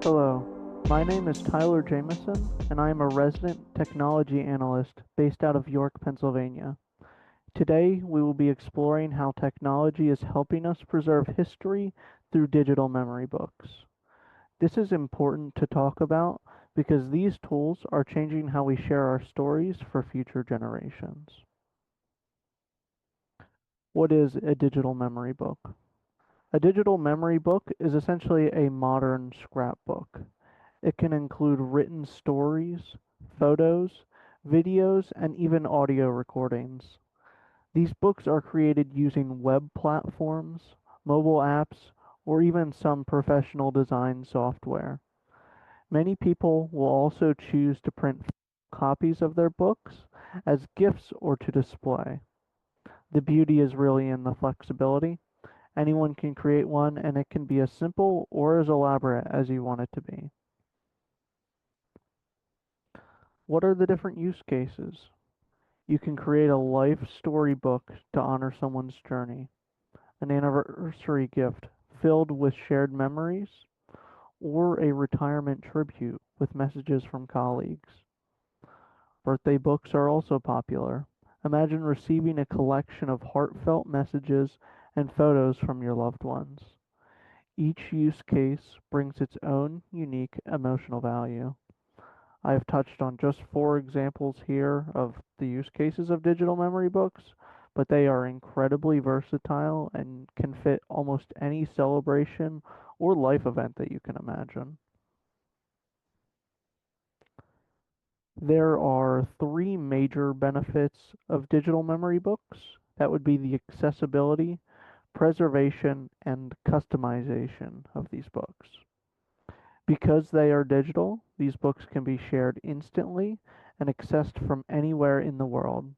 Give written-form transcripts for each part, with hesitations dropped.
Hello, my name is Tyler Jameson, and I am a resident technology analyst based out of York, Pennsylvania. Today, we will be exploring how technology is helping us preserve history through digital memory books. This is important to talk about because these tools are changing how we share our stories for future generations. What is a digital memory book? A digital memory book is essentially a modern scrapbook. It can include written stories, photos, videos, and even audio recordings. These books are created using web platforms, mobile apps, or even some professional design software. Many people will also choose to print copies of their books as gifts or to display. The beauty is really in the flexibility. Anyone can create one, and it can be as simple or as elaborate as you want it to be. What are the different use cases? You can create a life story book to honor someone's journey, an anniversary gift filled with shared memories, or a retirement tribute with messages from colleagues. Birthday books are also popular. Imagine receiving a collection of heartfelt messages and photos from your loved ones. Each use case brings its own unique emotional value. I have touched on just four examples here of the use cases of digital memory books, but they are incredibly versatile and can fit almost any celebration or life event that you can imagine. There are three major benefits of digital memory books. That would be the accessibility, preservation, and customization of these books. Because they are digital, these books can be shared instantly and accessed from anywhere in the world.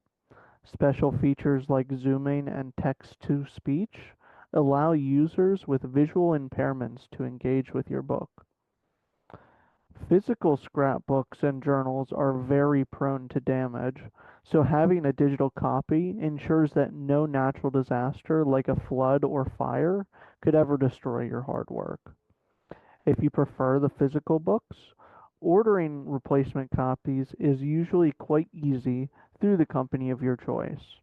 Special features like zooming and text-to-speech allow users with visual impairments to engage with your book. Physical scrapbooks and journals are very prone to damage, so having a digital copy ensures that no natural disaster like a flood or fire could ever destroy your hard work. If you prefer the physical books, ordering replacement copies is usually quite easy through the company of your choice.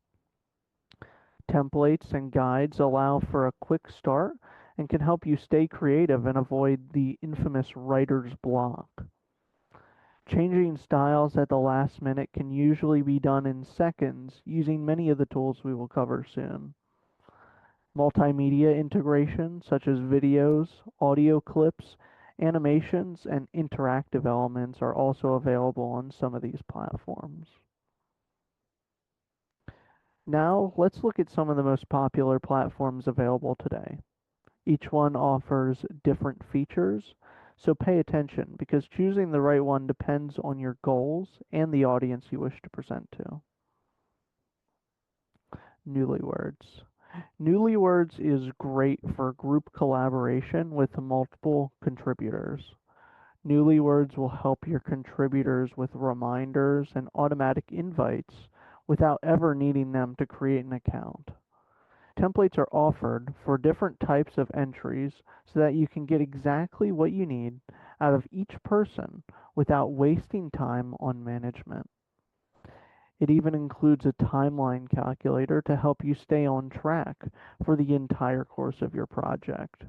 Templates and guides allow for a quick start and can help you stay creative and avoid the infamous writer's block. Changing styles at the last minute can usually be done in seconds using many of the tools we will cover soon. Multimedia integration, such as videos, audio clips, animations, and interactive elements, are also available on some of these platforms. Now, let's look at some of the most popular platforms available today. Each one offers different features, so pay attention because choosing the right one depends on your goals and the audience you wish to present to. Newlywords. Newlywords is great for group collaboration with multiple contributors. Newlywords will help your contributors with reminders and automatic invites without ever needing them to create an account. Templates are offered for different types of entries so that you can get exactly what you need out of each person without wasting time on management. It even includes a timeline calculator to help you stay on track for the entire course of your project.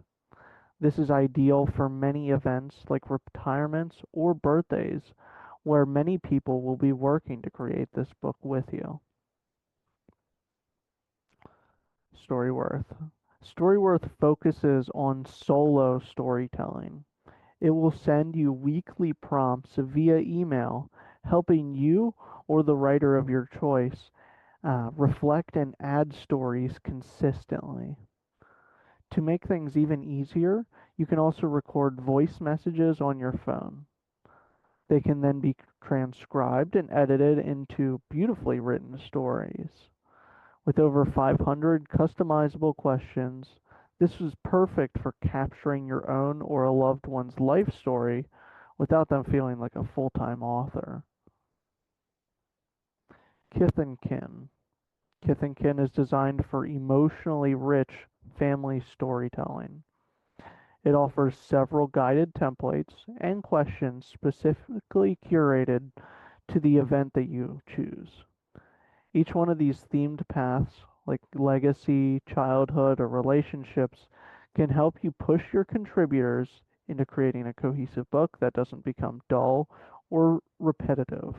This is ideal for many events like retirements or birthdays, where many people will be working to create this book with you. StoryWorth. StoryWorth focuses on solo storytelling. It will send you weekly prompts via email, helping you or the writer of your choice reflect and add stories consistently. To make things even easier, you can also record voice messages on your phone. They can then be transcribed and edited into beautifully written stories. With over 500 customizable questions, this is perfect for capturing your own or a loved one's life story without them feeling like a full-time author. K&Kin. K&Kin is designed for emotionally rich family storytelling. It offers several guided templates and questions specifically curated to the event that you choose. Each one of these themed paths, like legacy, childhood, or relationships, can help you push your contributors into creating a cohesive book that doesn't become dull or repetitive.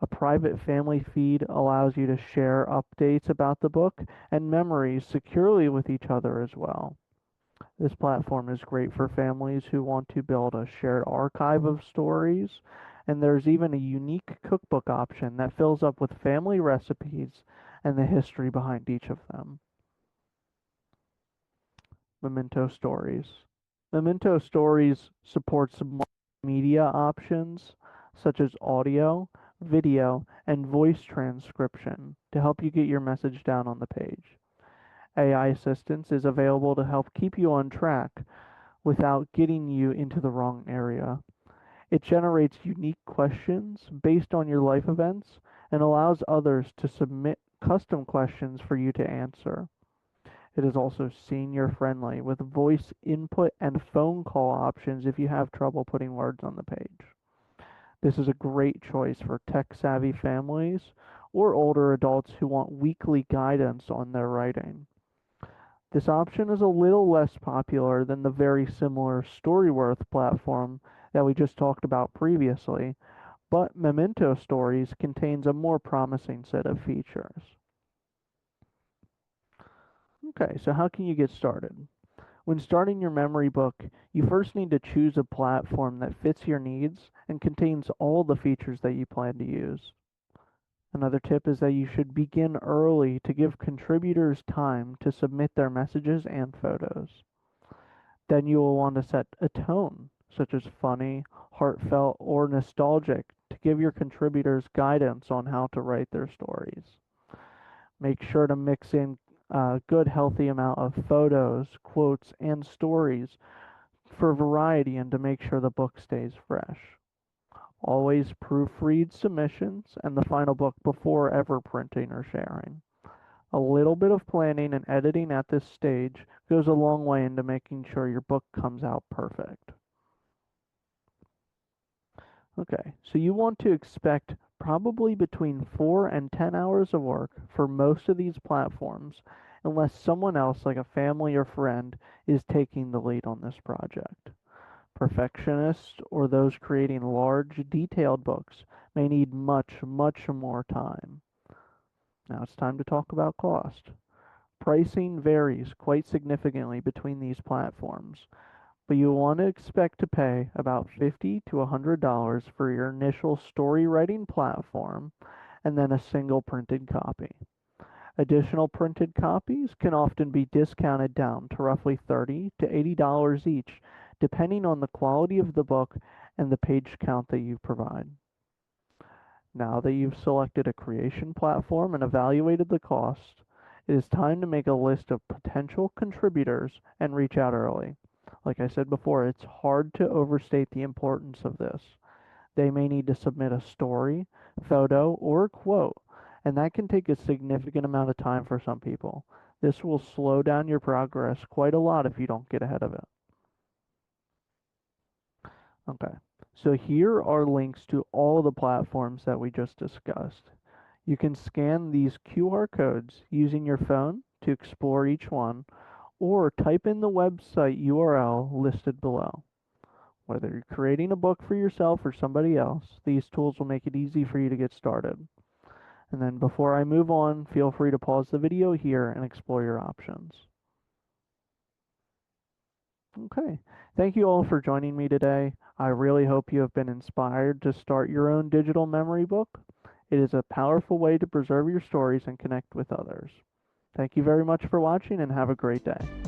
A private family feed allows you to share updates about the book and memories securely with each other as well. This platform is great for families who want to build a shared archive of stories, and there's even a unique cookbook option that fills up with family recipes and the history behind each of them. Memento Stories. Memento Stories supports multimedia options such as audio, video, and voice transcription to help you get your message down on the page. AI assistance is available to help keep you on track without getting you into the wrong area. It generates unique questions based on your life events and allows others to submit custom questions for you to answer. It is also senior friendly with voice input and phone call options if you have trouble putting words on the page. This is a great choice for tech savvy families or older adults who want weekly guidance on their writing. This option is a little less popular than the very similar StoryWorth platform that we just talked about previously, but Memento Stories contains a more promising set of features. Okay, so how can you get started? When starting your memory book, you first need to choose a platform that fits your needs and contains all the features that you plan to use. Another tip is that you should begin early to give contributors time to submit their messages and photos. Then you will want to set a tone, such as funny, heartfelt, or nostalgic, to give your contributors guidance on how to write their stories. Make sure to mix in a good, healthy amount of photos, quotes, and stories for variety and to make sure the book stays fresh. Always proofread submissions and the final book before ever printing or sharing. A little bit of planning and editing at this stage goes a long way into making sure your book comes out perfect. Okay, so you want to expect probably between 4 and 10 hours of work for most of these platforms, unless someone else, like a family or friend, is taking the lead on this project. Perfectionists or those creating large, detailed books may need much, much more time. Now it's time to talk about cost. Pricing varies quite significantly between these platforms, but you'll want to expect to pay about $50 to $100 for your initial story writing platform and then a single printed copy. Additional printed copies can often be discounted down to roughly $30 to $80 each, depending on the quality of the book and the page count that you provide. Now that you've selected a creation platform and evaluated the cost, it is time to make a list of potential contributors and reach out early. Like I said before, it's hard to overstate the importance of this. They may need to submit a story, photo, or a quote, and that can take a significant amount of time for some people. This will slow down your progress quite a lot if you don't get ahead of it. Okay, so here are links to all the platforms that we just discussed. You can scan these QR codes using your phone to explore each one, or type in the website URL listed below. Whether you're creating a book for yourself or somebody else, these tools will make it easy for you to get started. And then before I move on, feel free to pause the video here and explore your options. Okay, thank you all for joining me today. I really hope you have been inspired to start your own digital memory book. It is a powerful way to preserve your stories and connect with others. Thank you very much for watching and have a great day.